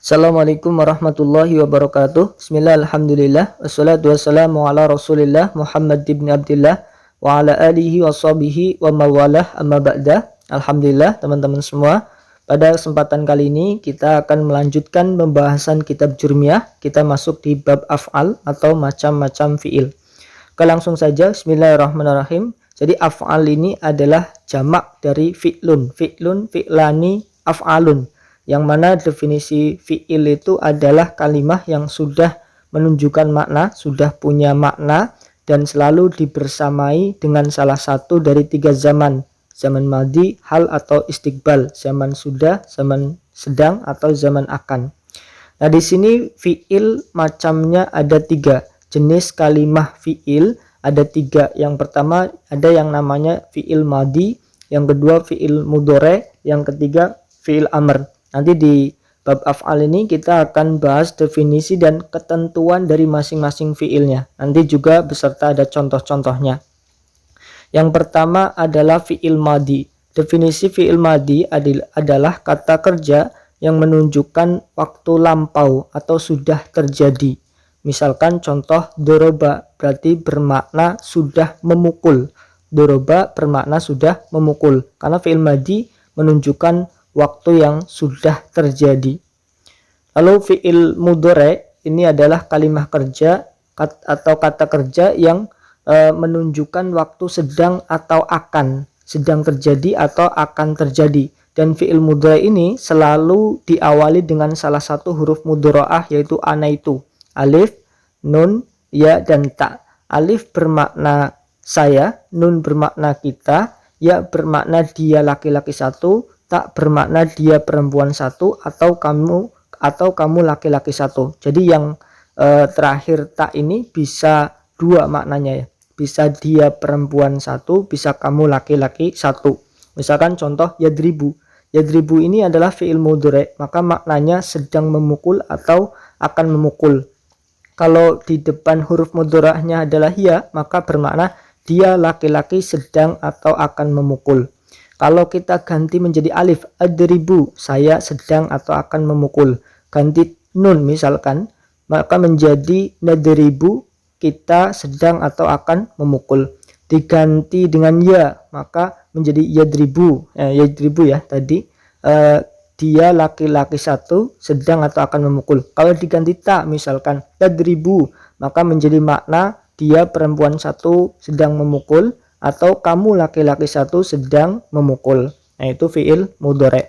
Assalamualaikum warahmatullahi wabarakatuh. Bismillah, alhamdulillah, wassalatu wassalamu ala rasulillah Muhammad ibn Abdillah wa ala alihi wa sahbihi wa mawalah, amma ba'dah. Alhamdulillah teman-teman semua, pada kesempatan kali ini kita akan melanjutkan pembahasan kitab Jurmiyah. Kita masuk di bab af'al atau macam-macam fi'il. Oke, langsung saja, bismillahirrahmanirrahim. Jadi af'al ini adalah jamak dari fi'lun, fi'lani, af'alun, yang mana definisi fi'il itu adalah kalimah yang sudah menunjukkan makna, sudah punya makna, dan selalu dibersamai dengan salah satu dari tiga zaman: zaman madi, hal atau istiqbal, zaman sudah, zaman sedang, atau zaman akan. Nah, di sini fi'il macamnya ada tiga, jenis kalimah fi'il ada tiga. Yang pertama ada yang namanya fi'il madi, yang kedua fi'il mudhari, yang ketiga fi'il amr. Nanti di bab af'al ini kita akan bahas definisi dan ketentuan dari masing-masing fi'ilnya. Nanti juga beserta ada contoh-contohnya. Yang pertama adalah fi'il madi. Definisi fi'il madi adalah kata kerja yang menunjukkan waktu lampau atau sudah terjadi. Misalkan contoh doroba, berarti bermakna sudah memukul. Doroba bermakna sudah memukul, karena fi'il madi menunjukkan waktu yang sudah terjadi. Lalu fi'il mudhari ini adalah kalimah kerja atau kata kerja yang menunjukkan waktu sedang atau akan, sedang terjadi atau akan terjadi. Dan fi'il mudhari ini selalu diawali dengan salah satu huruf mudharaah, yaitu anaitu. Alif, nun, ya, dan ta. Alif bermakna saya, nun bermakna kita, ya bermakna dia laki-laki satu, tak bermakna dia perempuan satu, atau kamu laki-laki satu. Jadi yang terakhir tak ini bisa dua maknanya ya. Bisa dia perempuan satu, bisa kamu laki-laki satu. Misalkan contoh yadribu. Yadribu ini adalah fi'il mudhari, maka maknanya sedang memukul atau akan memukul. Kalau di depan huruf mudhara'nya adalah ya, maka bermakna dia laki-laki sedang atau akan memukul. Kalau kita ganti menjadi alif, adribu, saya sedang atau akan memukul. Ganti nun misalkan, maka menjadi nadribu, kita sedang atau akan memukul. Diganti dengan ya, maka menjadi yadribu. Yadribu ya tadi, dia laki-laki satu sedang atau akan memukul. Kalau diganti ta misalkan tadribu, maka menjadi makna dia perempuan satu sedang memukul, atau kamu laki-laki satu sedang memukul. Nah, itu fi'il mudhari.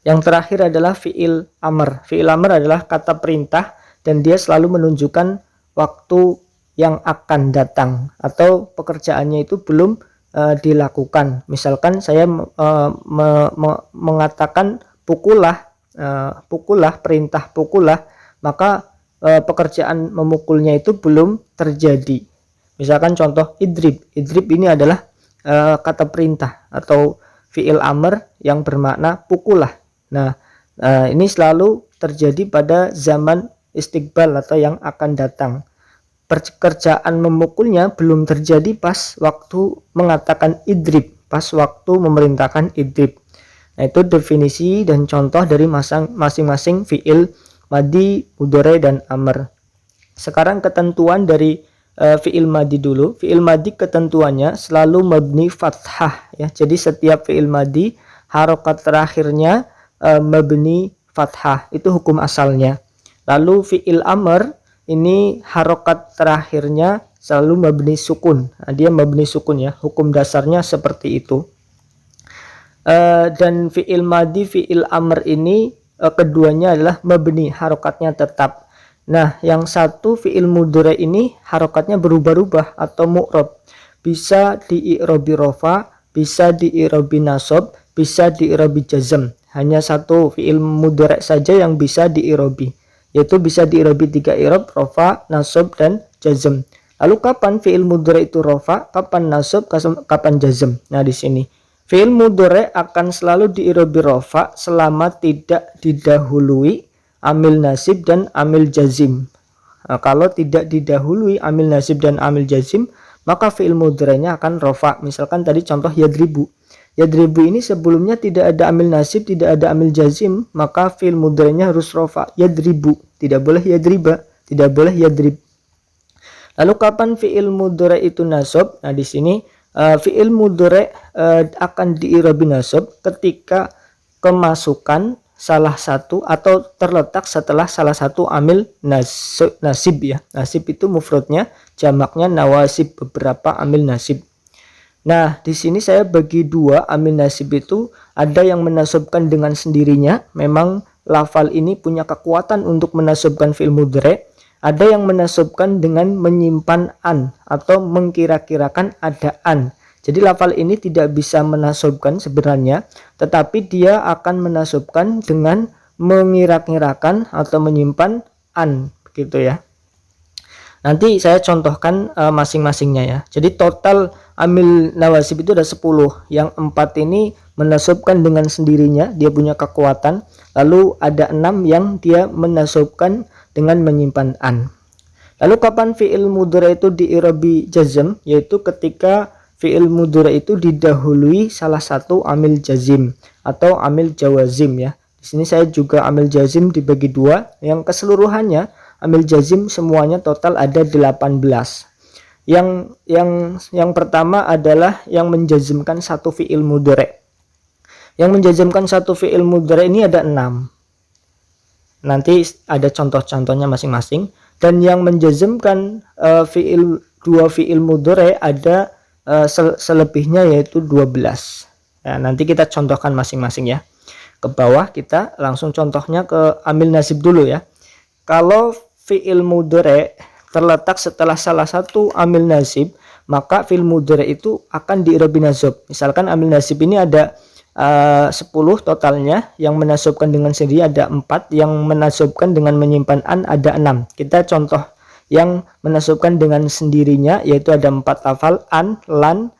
Yang terakhir adalah fi'il amr. Fi'il amr adalah kata perintah dan dia selalu menunjukkan waktu yang akan datang atau pekerjaannya itu belum dilakukan. Misalkan saya mengatakan pukullah, perintah pukullah, maka pekerjaan memukulnya itu belum terjadi. Misalkan contoh idrib. Idrib ini adalah kata perintah atau fi'il amr yang bermakna pukullah. Nah, ini selalu terjadi pada zaman istiqbal atau yang akan datang. Pekerjaan memukulnya belum terjadi pas waktu mengatakan idrib, pas waktu memerintahkan idrib. Nah, itu definisi dan contoh dari masing-masing fi'il madi, mudhari, dan amr. Sekarang ketentuan dari fi'il madi dulu. Fi'il madi ketentuannya selalu mabni fathah ya. Jadi setiap fi'il madi harokat terakhirnya mabni fathah, itu hukum asalnya. Lalu fi'il amr ini harokat terakhirnya selalu mabni sukun. Nah, dia mabni sukun ya, hukum dasarnya seperti itu. Dan fi'il madi, fi'il amr ini keduanya adalah mabni, harokatnya tetap. Nah, yang satu fi'il mudhari ini harokatnya berubah-ubah atau mu'rab. Bisa di-i'rabi rofa, bisa di-i'rabi nasab, bisa di-i'rabi jazm. Hanya satu fi'il mudhari saja yang bisa di-i'rabi, yaitu bisa di-i'rabi 3 i'rab, rofa, nasab, dan jazm. Lalu kapan fi'il mudhari itu rofa, kapan nasab, kapan jazm? Nah, di sini fi'il mudhari akan selalu di-i'rabi rofa selama tidak didahului amil nasib dan amil jazim. Nah, kalau tidak didahului amil nasib dan amil jazim, maka fi'il mudhari'nya akan rofa. Misalkan tadi contoh yadribu. Yadribu ini sebelumnya tidak ada amil nasib, tidak ada amil jazim, maka fi'il mudhari'nya harus rofa. Yadribu, tidak boleh yadriba, tidak boleh yadrib. Lalu kapan fi'il mudhari' itu nasab? Nah, di sini fi'il mudhari' akan di'irabi nasab ketika kemasukan salah satu atau terletak setelah salah satu amil nasib ya. Nasib itu mufradnya, jamaknya nawasib, beberapa amil nasib. Nah, di sini saya bagi dua amil nasib itu, ada yang menasabkan dengan sendirinya, memang lafal ini punya kekuatan untuk menasabkan fi'il mudhari'. Ada yang menasabkan dengan menyimpan an atau mengkira-kirakan ada an. Jadi lafal ini tidak bisa menasabkan sebenarnya, tetapi dia akan menasabkan dengan mengira-kirakan atau menyimpan an, begitu ya. Nanti saya contohkan masing-masingnya ya. Jadi total amil nawasib itu ada 10. Yang 4 ini menasabkan dengan sendirinya, dia punya kekuatan. Lalu ada 6 yang dia menasabkan dengan menyimpan an. Lalu kapan fi'il mudhari' itu di'irabi jazm? Yaitu ketika fi'il mudhari' itu didahului salah satu amil jazim atau amil jawazim ya. Di sini saya juga amil jazim dibagi dua, yang keseluruhannya amil jazim semuanya total ada 18. Yang pertama adalah yang menjazmkan satu fi'il mudhari'. Yang menjazmkan satu fi'il mudhari' ini ada 6. Nanti ada contoh-contohnya masing-masing. Dan yang menjazmkan dua fi'il mudhari' ada selebihnya, yaitu 12. Nah, nanti kita contohkan masing-masing ya. Ke bawah kita langsung contohnya ke amil nasib dulu ya. Kalau fi'il mudhari' terletak setelah salah satu amil nasib, maka fi'il mudhari' itu akan di'irabi nasab. Misalkan amil nasib ini ada 10 totalnya, yang menasabkan dengan sendiri ada 4, yang menasabkan dengan menyimpan an ada 6. Kita contoh yang menasabkan dengan sendirinya, yaitu ada 4 lafal, an, lan,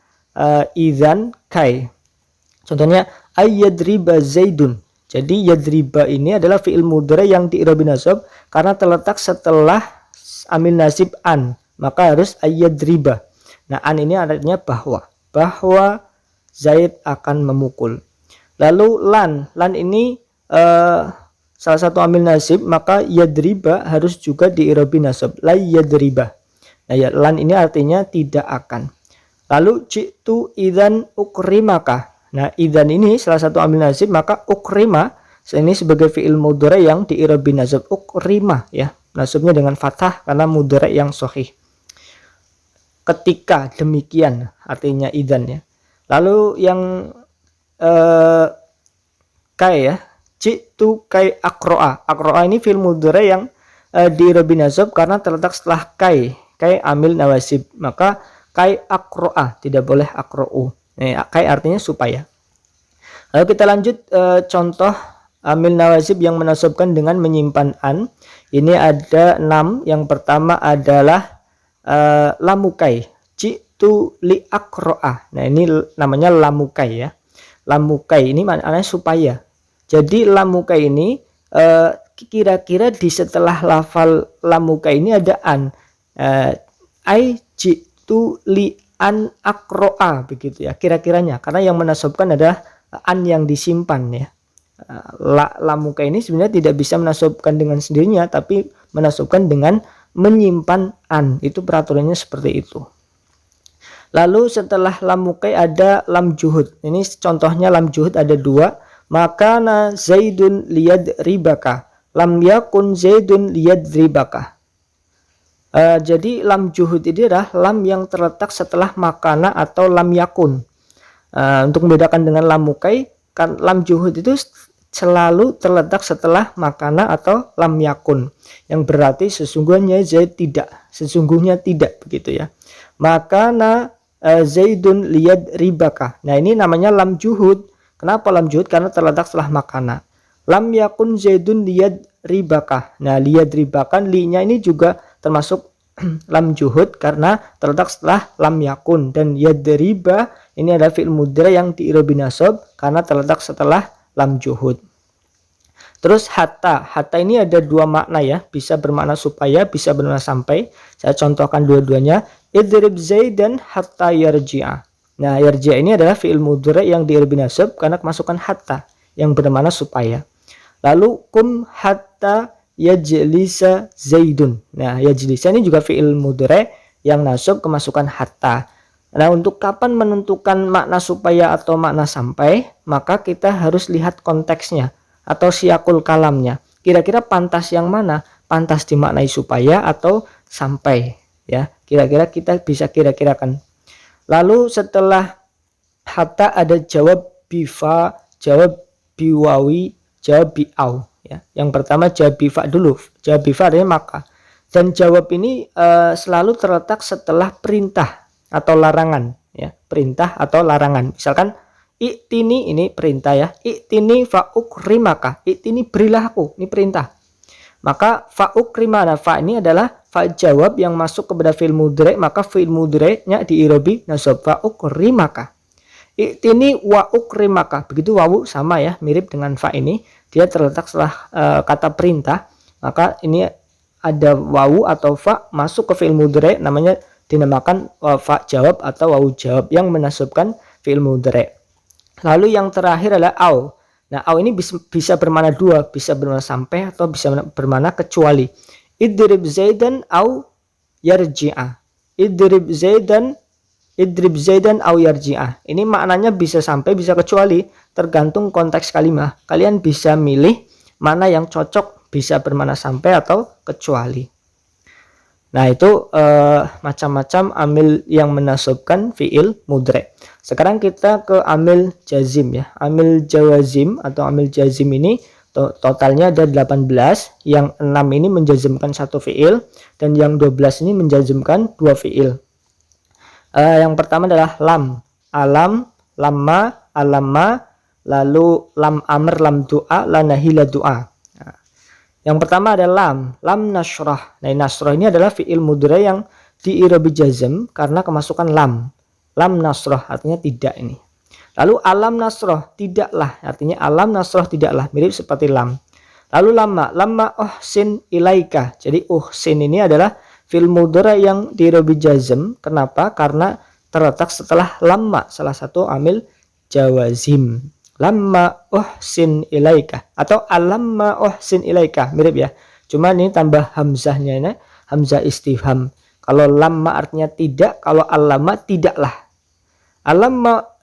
idzan, kai. Contohnya ayyadriba zaidun. Jadi yadriba ini adalah fi'il mudhari' yang di'irabi nasab karena terletak setelah amil nasib an, maka harus ayyadriba. Nah, an ini artinya bahwa Zaid akan memukul. Lalu lan ini salah satu amil nasib, maka yadriba harus juga di'irabi nasab, la yadriba. Nah ya, lan ini artinya tidak akan. Lalu jitu idzan ukrimaka. Nah, idzan ini salah satu amil nasib, maka ukrima ini sebagai fi'il mudhari' yang di'irabi nasab, ukrima ya. Nasabnya dengan fathah karena mudhari' yang sahih. Ketika demikian artinya idzan ya. Lalu yang kai ya, jitu kai akro'a. Akro'a ini fi'il mudhari' yang di'irabi nasab karena terletak setelah kai amil nawasib, maka kai akro'a, tidak boleh akro'u. Kai artinya supaya. Lalu kita lanjut contoh amil nawasib yang menasabkan dengan menyimpan an. Ini ada 6. Yang pertama adalah lamukai, jitu li akro'a. Nah, ini namanya lamukai ya. Lamukai ini maknanya supaya. Jadi lamukai ini kira-kira di setelah lafal lamukai ini ada an. Ai jitu li an akro'a, begitu ya kira-kiranya, karena yang menasabkan adalah an yang disimpan ya. Lamukai ini sebenarnya tidak bisa menasabkan dengan sendirinya, tapi menasabkan dengan menyimpan an. Itu peraturannya seperti itu. Lalu setelah lamukai ada lam juhud. Ini contohnya lam juhud ada 2. Makana zaidun liyadribaka, lam yakun zaidun liyadribaka. Jadi lam juhud ini adalah lam yang terletak setelah makana atau lam yakun. Untuk membedakan dengan lamukai, kan lam juhud itu selalu terletak setelah makana atau lam yakun, yang berarti sesungguhnya Zaid tidak, sesungguhnya tidak, begitu ya. Makana Zaidun liyadribaka. Nah, ini namanya lam juhud. Kenapa lam juhud? Karena terletak setelah makana. Lam yakun Zaidun liyadribaka. Nah, liyadribaka, li-nya ini juga termasuk lam juhud karena terletak setelah lam yakun. Dan yadriba ini adalah fi'il mudhari' yang di'irabi nasab karena terletak setelah lam juhud. Terus hatta ini ada 2 makna ya, bisa bermakna supaya, bisa bermakna sampai. Saya contohkan dua-duanya. Idrib Zaidan hatta yarji'a. Nah, yarji' ini adalah fi'il mudhari yang di'irabi nasab karena kemasukan hatta yang bermakna supaya. Lalu kum hatta yajlisa zaidun. Nah, yajlisa ini juga fi'il mudhari yang nasab kemasukan hatta. Nah, untuk kapan menentukan makna supaya atau makna sampai, maka kita harus lihat konteksnya atau siyakul kalamnya. Kira-kira pantas yang mana? Pantas dimaknai supaya atau sampai, ya. Kira-kira kita bisa kira-kirakan. Lalu setelah hatta ada jawab bifa, jawab biwawi, jawab bi'au, ya. Yang pertama jawab bifa dulu. Jawab bifa artinya maka. Dan jawab ini selalu terletak setelah perintah atau larangan, ya. Perintah atau larangan. Misalkan i'tini, ini perintah, ya. I'tini fa'ukrimaka. I'tini berilah aku, ini perintah. Maka fa'ukrimana, fa ini adalah fa jawab yang masuk kepada fi'il mudhari, maka fi'il mudhari'nya di'irobi nasab fa'ukrimaka. I'tini wa ukrimaka. Begitu wawu sama, ya, mirip dengan fa ini. Dia terletak setelah kata perintah, maka ini ada wawu atau fa masuk ke fi'il mudhari, namanya dinamakan fa jawab atau wawu jawab yang menasabkan fi'il mudhari. Lalu yang terakhir adalah au. Nah, au ini bisa bermakna dua, bisa bermakna sampai atau bisa bermakna kecuali. Idrib zaidan au yarji'a. Idrib zaidan au yarji'a. Ini maknanya bisa sampai, bisa kecuali, tergantung konteks kalimat. Kalian bisa milih mana yang cocok, bisa bermakna sampai atau kecuali. Nah, itu macam-macam amil yang menasabkan fi'il mudhari. Sekarang kita ke amil jazim, ya. Amil jawazim atau amil jazim ini totalnya ada 18. Yang 6 ini menjazimkan satu fi'il dan yang 12 ini menjazimkan dua fi'il. Yang pertama adalah lam, alam, lamma, alamma, lalu lam amr, lam du'a, la nahi, la du'a. Yang pertama ada lam nasrah. Nah, nasrah ini adalah fi'il mudhari yang di'irabi jazm karena kemasukan lam. Lam nasrah artinya tidak ini. Lalu alam nasrah, tidaklah, artinya alam nasrah tidaklah, mirip seperti lam. Lalu lamma uhsin ilaika. Jadi uhsin ini adalah fi'il mudhari yang di'irabi jazm. Kenapa? Karena terletak setelah lamma, salah satu amil jawazim. Lamma uhsin ilaika atau alamma uhsin ilaika, mirip, ya. Cuma ini tambah hamzahnya, ini hamzah istifham. Kalau lamma artinya tidak, kalau alamma tidaklah. Alamma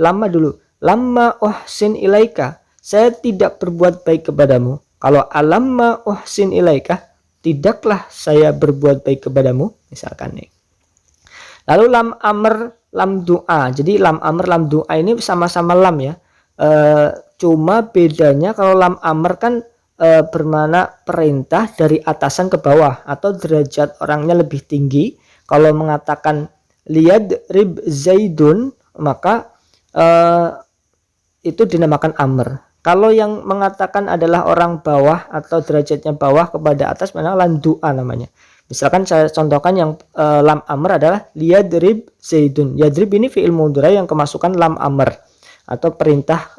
lamma dulu. Lamma uhsin ilaika, saya tidak berbuat baik kepadamu. Kalau alamma uhsin ilaika, tidaklah saya berbuat baik kepadamu, misalkan nih. Lalu lam amr, lam du'a. Jadi lam amr, lam du'a ini sama-sama lam, ya. Cuma bedanya kalau lam amr kan bermakna perintah dari atasan ke bawah atau derajat orangnya lebih tinggi. Kalau mengatakan liyadrib zaidun, maka itu dinamakan amr. Kalau yang mengatakan adalah orang bawah atau derajatnya bawah kepada atas, mana lam du'a namanya. Misalkan saya contohkan yang lam amr adalah liyadrib zaidun. Yadrib ini fi'il mudhari yang kemasukan lam amr atau perintah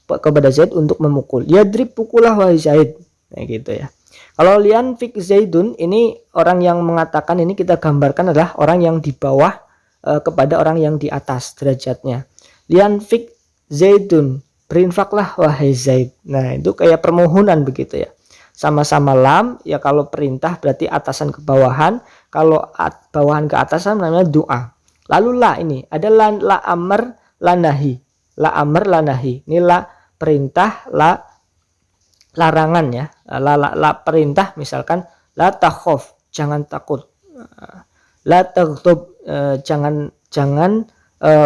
kepada Zaid untuk memukul. Yadrib, pukulah wahai Zaid. Nah, gitu, ya. Kalau lian fik zaidun, ini orang yang mengatakan, ini kita gambarkan adalah orang yang di bawah kepada orang yang di atas derajatnya. Lian fik zaidun, berinfaklah wahai Zaid. Nah, itu kayak permohonan begitu, ya. Sama-sama lam, ya. Kalau perintah berarti atasan ke bawahan, kalau bawahan ke atasan namanya doa. Lalu la, ini ada la amr, la nahi. La amr, la nahi. Ini la perintah, la larangan, ya. La perintah, misalkan la takhaf, jangan takut. La taghdab, jangan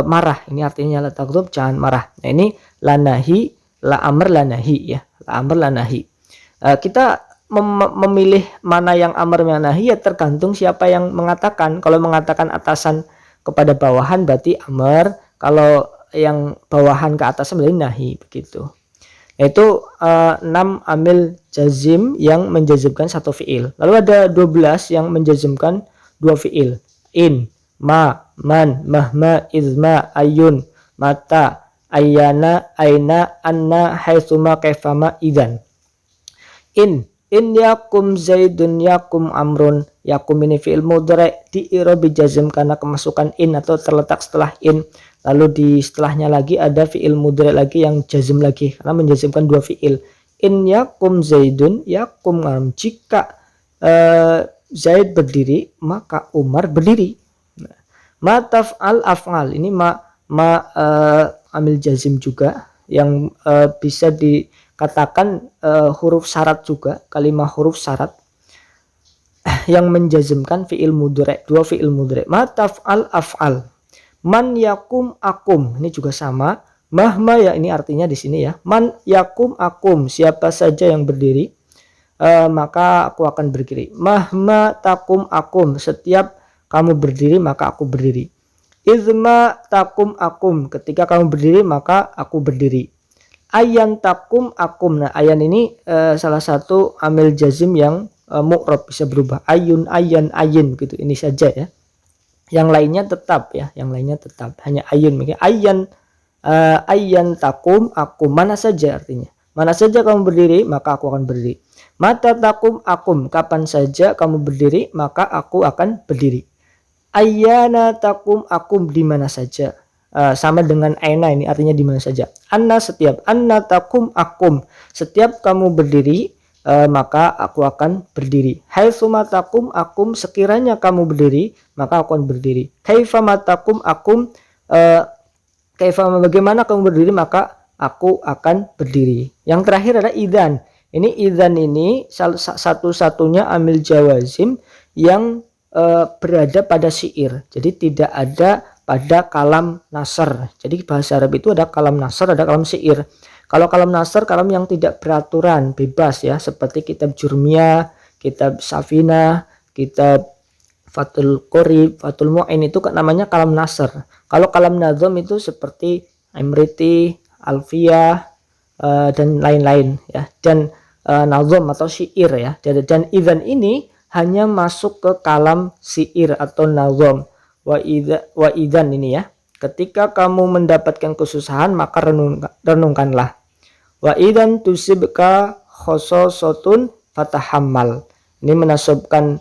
marah. Ini artinya la taghdab, jangan marah. Nah, ini la nahi, la amr, la nahi, ya. La amr, la nahi. Kita memilih mana yang amr, mana nahi, ya tergantung siapa yang mengatakan. Kalau mengatakan atasan kepada bawahan berarti amr, kalau yang bawahan ke atas berarti nahi, begitu. Yaitu 6 amil jazim yang menjazimkan satu fi'il. Lalu ada 12 yang menjazimkan dua fi'il. In, ma, man, mahma, izma, ayun, mata, ayyana, aina, anna, haitsuma, kaifama, idzan. In In yakum zaidun yakum amrun. Yakum ini fi'il mudhari di i'rab jazm karena kemasukan in atau terletak setelah in. Lalu di setelahnya lagi ada fi'il mudhari lagi yang jazm lagi karena menjazmkan dua fi'il. In yakum zaidun yakum amrun. Jika Zaid berdiri maka Umar berdiri. Ma taf'al af'al ini amil jazim juga yang bisa dikatakan huruf syarat juga, kalimat huruf syarat yang menjazmkan fi'il mudhari, dua fi'il mudhari. Ma taf'al af'al. Man yakum akum, ini juga sama. Mahma ya, ini artinya di sini ya. Man yakum akum, siapa saja yang berdiri maka aku akan berdiri. Mahma takum akum, setiap kamu berdiri maka aku berdiri. Izma takum akum, ketika kamu berdiri maka aku berdiri. Ayan takum akum, nah ayan ini salah satu amil jazim yang mu'rab, bisa berubah. Ayun, ayan, ayin gitu, ini saja ya. Yang lainnya tetap ya, yang lainnya tetap, hanya ayun. Mungkin ayan takum akum, mana saja artinya. Mana saja kamu berdiri maka aku akan berdiri. Mata takum akum, kapan saja kamu berdiri maka aku akan berdiri. Ayyana takum akum, di mana saja. Sama dengan aina, ini artinya di mana saja. Anna, setiap. Anna takum akum, setiap kamu berdiri maka aku akan berdiri. Haitsuma takum akum, sekiranya kamu berdiri maka aku akan berdiri. Kaifa matakum akum, kaifa, bagaimana kamu berdiri maka aku akan berdiri. Yang terakhir adalah idzan. Ini idzan ini satu-satunya amil jawazim yang berada pada syair. Jadi tidak ada pada kalam nasr. Jadi bahasa Arab itu ada kalam nasr, ada kalam syair. Kalau kalam nasr, kalam yang tidak beraturan, bebas ya, seperti kitab Jurmiyah, kitab Safina, kitab Fathul Qorib, Fathul Mu'in, itu kan namanya kalam nasr. Kalau kalam nazam itu seperti Imriti, Alfiyah, dan lain-lain ya, dan nazam atau syair ya. Dan idzan ini hanya masuk ke kalam syair atau nazam. Wa idzan ini ya, ketika kamu mendapatkan kesusahan maka renungkanlah. Wa idzan tusibka khososotun fatahammal. Ini menasabkan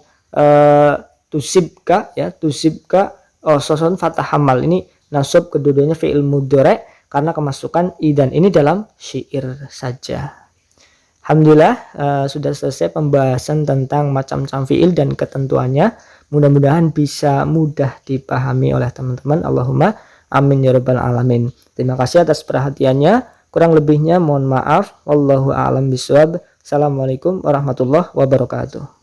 tusibka ya, tusibka khososotun fatahammal. Ini nasab kedua-duanya fi'il mudhari karena kemasukan idzan ini dalam syair saja. Alhamdulillah sudah selesai pembahasan tentang macam-macam fi'il dan ketentuannya. Mudah-mudahan bisa mudah dipahami oleh teman-teman. Allahumma amin ya rabbal alamin. Terima kasih atas perhatiannya. Kurang lebihnya mohon maaf. Wallahu a'lam bishawab. Assalamualaikum warahmatullahi wabarakatuh.